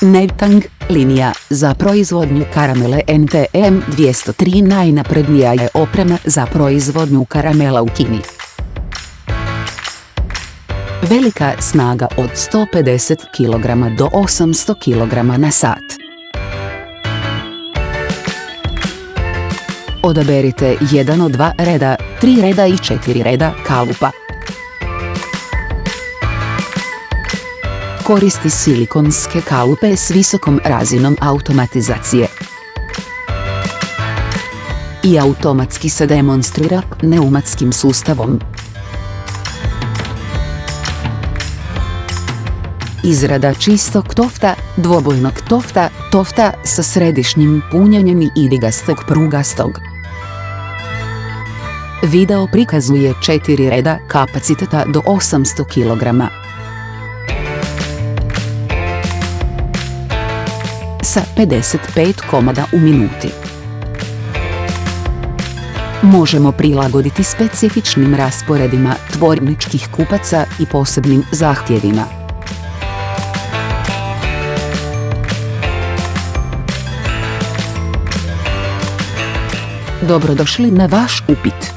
Nevtang, linija za proizvodnju karamele NTM 203 najnaprednija je oprema za proizvodnju karamela u Kini. Velika snaga od 150 kg do 800 kg na sat. Odaberite jedan od 2 reda, 3 reda i 4 reda kalupa. Koristi silikonske kalupe s visokom razinom automatizacije. I automatski se demonstrira pneumatskim sustavom. Izrada čistog tofta, dvobojnog tofta, tofta sa središnjim punjenjem i idigastog prugastog. Video prikazuje 4 reda kapaciteta do 800 kg. Sa 55 komada u minuti. Možemo prilagoditi specifičnim rasporedima tvorničkih kupaca i posebnim zahtjevima. Dobrodošli na vaš upit.